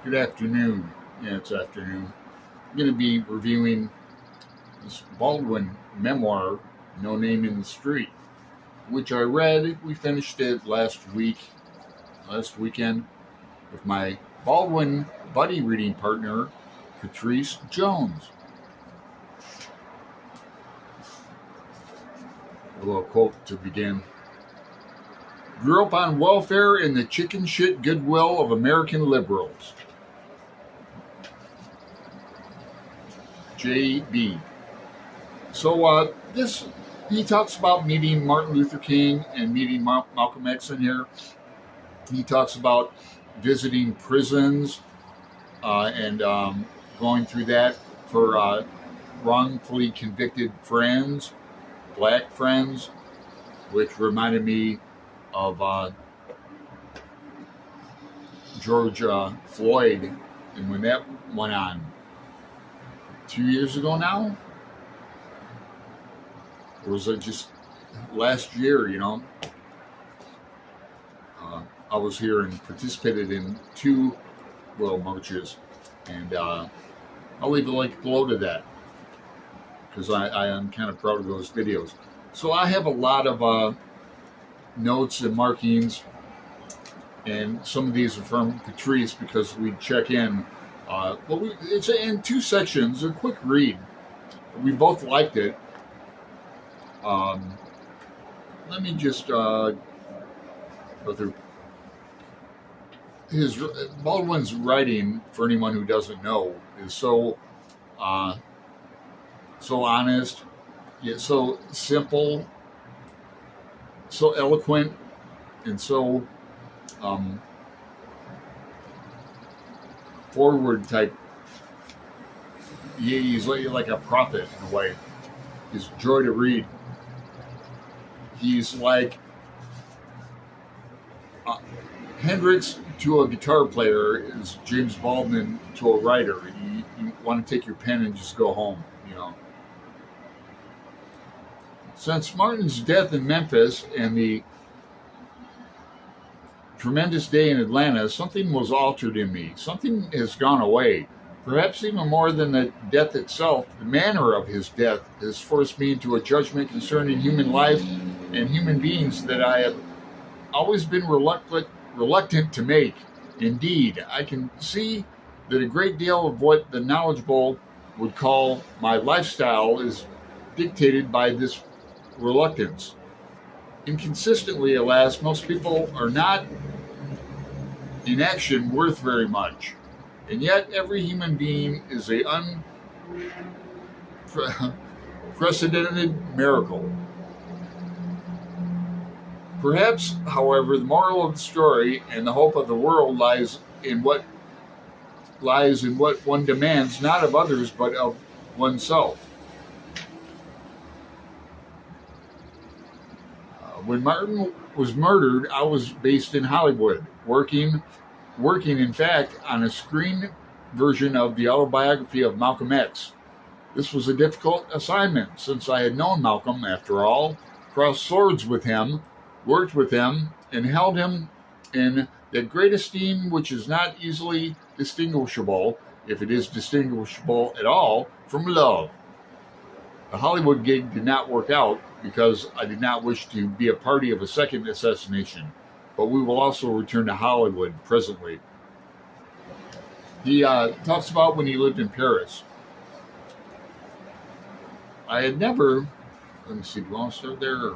Good afternoon. Yeah, it's afternoon. I'm going to be reviewing this Baldwin memoir, No Name in the Street, which I read. We finished it last weekend, with my Baldwin buddy reading partner, Patrice Jones. A little quote to begin. Grew up on welfare and the chicken shit goodwill of American liberals. J.B. So he talks about meeting Martin Luther King and meeting Malcolm X in here. He talks about visiting prisons and going through that for wrongfully convicted friends, black friends, which reminded me of George Floyd, and when that went on 2 years ago now, or was it just last year? I was here and participated in two little marches, and I'll leave a link below to that because I am kind of proud of those videos. So I have a lot of notes and markings, and some of these are from Patrice because we check in. It's in two sections, a quick read. We both liked it. Let me just go through his Baldwin's writing. For anyone who doesn't know, is so honest, yet so simple, so eloquent, and so forward type. He's like a prophet in a way. He's joy to read. He's like Hendrix to a guitar player is James Baldwin to a writer. You want to take your pen and just go home, Since Martin's death in Memphis and the tremendous day in Atlanta, something was altered in me. Something has gone away. Perhaps even more than the death itself, the manner of his death has forced me into a judgment concerning human life and human beings that I have always been reluctant to make. Indeed, I can see that a great deal of what the knowledgeable would call my lifestyle is dictated by this reluctance. Inconsistently, alas, most people are not in action worth very much. And yet every human being is a unprecedented miracle. Perhaps, however, the moral of the story and the hope of the world lies in what one demands, not of others, but of oneself. When Martin was murdered, I was based in Hollywood, working, in fact, on a screen version of the autobiography of Malcolm X. This was a difficult assignment, since I had known Malcolm, after all, crossed swords with him, worked with him, and held him in that great esteem which is not easily distinguishable, if it is distinguishable at all, from love. The Hollywood gig did not work out because I did not wish to be a party of a second assassination, but we will also return to Hollywood presently. He talks about when he lived in Paris. I had never, let me see, do you want to start there?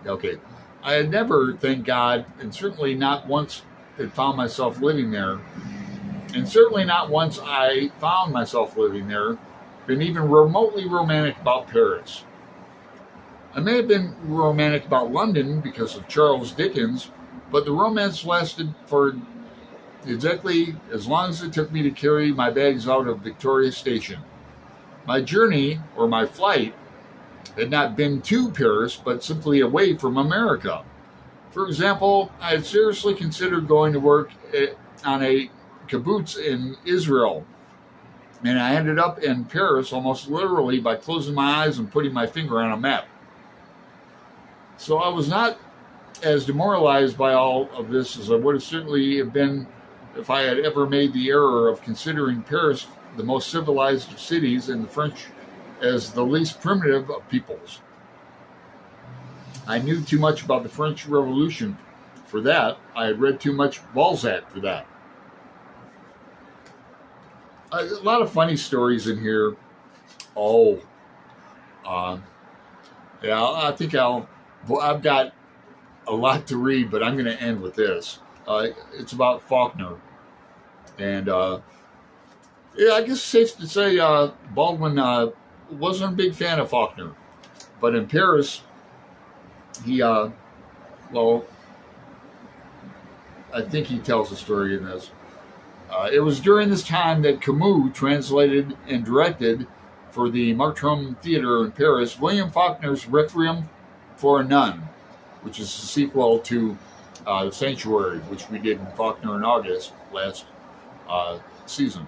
Okay. I had never, thank God, and certainly not once had found myself living there, and certainly not once I found myself living there, been even remotely romantic about Paris. I may have been romantic about London because of Charles Dickens, but the romance lasted for exactly as long as it took me to carry my bags out of Victoria Station. My journey, or my flight, had not been to Paris, but simply away from America. For example, I had seriously considered going to work on a kibbutz in Israel, and I ended up in Paris almost literally by closing my eyes and putting my finger on a map. So I was not as demoralized by all of this as I would have certainly have been if I had ever made the error of considering Paris the most civilized of cities and the French as the least primitive of peoples. I knew too much about the French Revolution for that. I had read too much Balzac for that. A lot of funny stories in here. Oh, yeah, I think I've got a lot to read, but I'm going to end with this. It's about Faulkner. And yeah, I guess it's safe to say Baldwin wasn't a big fan of Faulkner. But in Paris, he, well, I think he tells a story in this. It was during this time that Camus translated and directed for the Martyrdom Theater in Paris William Faulkner's Requiem for a Nun, which is a sequel to The Sanctuary, which we did in Faulkner in August last season.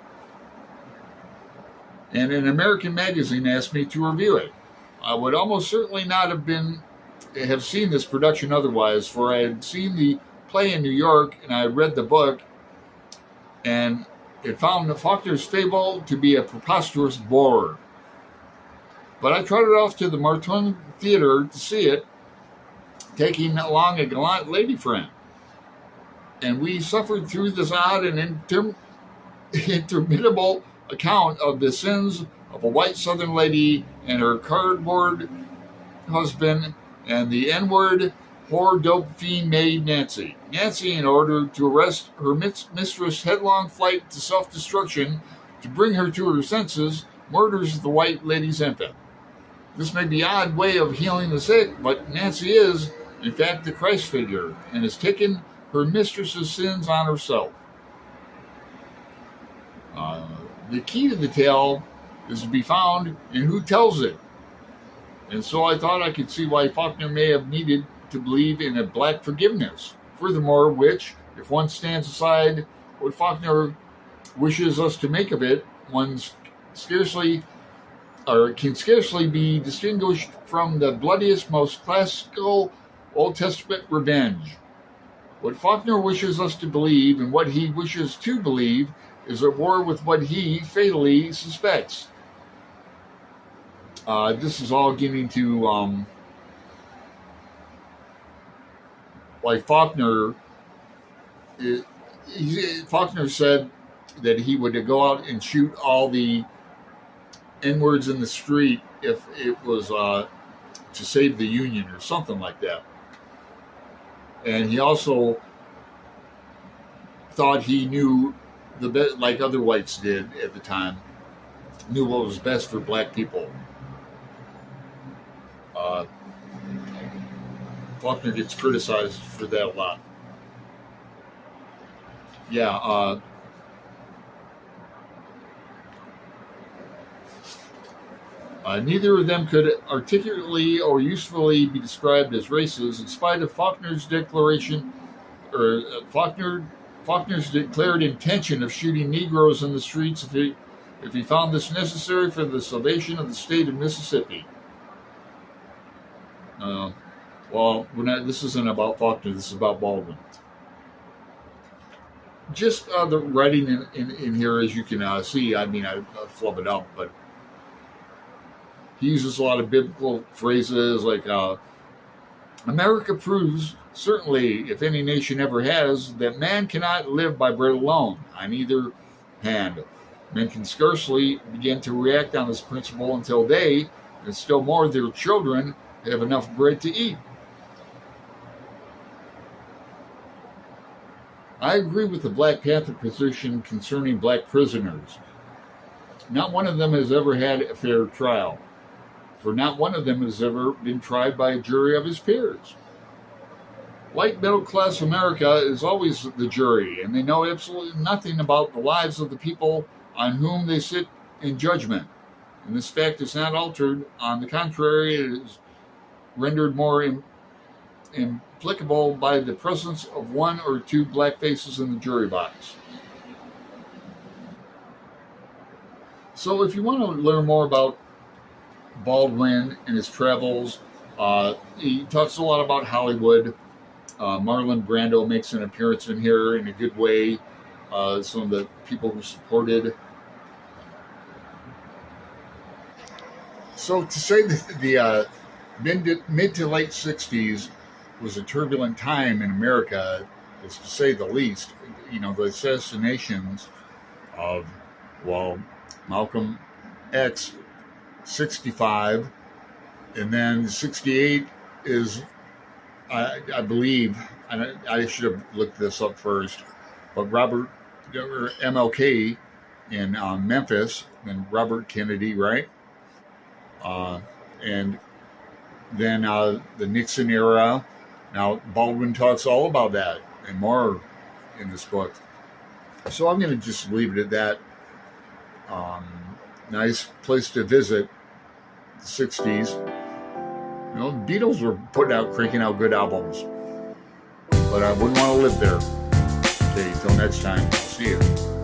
And an American magazine asked me to review it. I would almost certainly not have seen this production otherwise, for I had seen the play in New York and I had read the book, and it found Faulkner's fable to be a preposterous bore. But I trotted off to the Martyrdom Theater to see it, taking along a gallant lady friend. And we suffered through this odd and interminable account of the sins of a white Southern lady and her cardboard husband and the N-word whore dope fiend maid Nancy. Nancy, in order to arrest her mistress' headlong flight to self-destruction to bring her to her senses, murders the white lady's infant. This may be an odd way of healing the sick, but Nancy is, in fact, the Christ figure and has taken her mistress's sins on herself. The key to the tale is to be found in who tells it. And so I thought I could see why Faulkner may have needed to believe in a black forgiveness. Furthermore, which, if one stands aside what Faulkner wishes us to make of it, one can scarcely be distinguished from the bloodiest, most classical Old Testament revenge. What Faulkner wishes us to believe and what he wishes to believe is at war with what he fatally suspects. This is all getting to why Faulkner said that he would go out and shoot all the N-words in the street if it was to save the Union or something like that. And he also thought he knew the best, like other whites did at the time, knew what was best for black people. Faulkner gets criticized for that a lot. Yeah. Neither of them could articulately or usefully be described as races, in spite of Faulkner's declaration, or Faulkner's declared intention of shooting Negroes in the streets if he found this necessary for the salvation of the state of Mississippi. Well, this isn't about Faulkner. This is about Baldwin. Just the writing in here, as you can see, I mean, I flub it up, but he uses a lot of biblical phrases like, America proves, certainly, if any nation ever has, that man cannot live by bread alone. On either hand, men can scarcely begin to react on this principle until they, and still more their children, have enough bread to eat. I agree with the Black Panther position concerning black prisoners. Not one of them has ever had a fair trial, for not one of them has ever been tried by a jury of his peers. White middle-class America is always the jury, and they know absolutely nothing about the lives of the people on whom they sit in judgment. And this fact is not altered. On the contrary, it is rendered more implicable by the presence of one or two black faces in the jury box. So if you want to learn more about Baldwin and his travels, he talks a lot about Hollywood. Marlon Brando makes an appearance in here in a good way. some of the people who supported. So to say that the mid to late 60s was a turbulent time in America is to say the least. You know, the assassinations of, well, Malcolm X, 65, and then 68 is, I believe, and I should have looked this up first, but MLK in Memphis, and Robert Kennedy, right? And then the Nixon era. Now, Baldwin talks all about that and more in this book. So I'm going to just leave it at that. Nice place to visit, the 60s. You know, the Beatles were cranking out good albums. But I wouldn't want to live there. Okay, till next time. See you.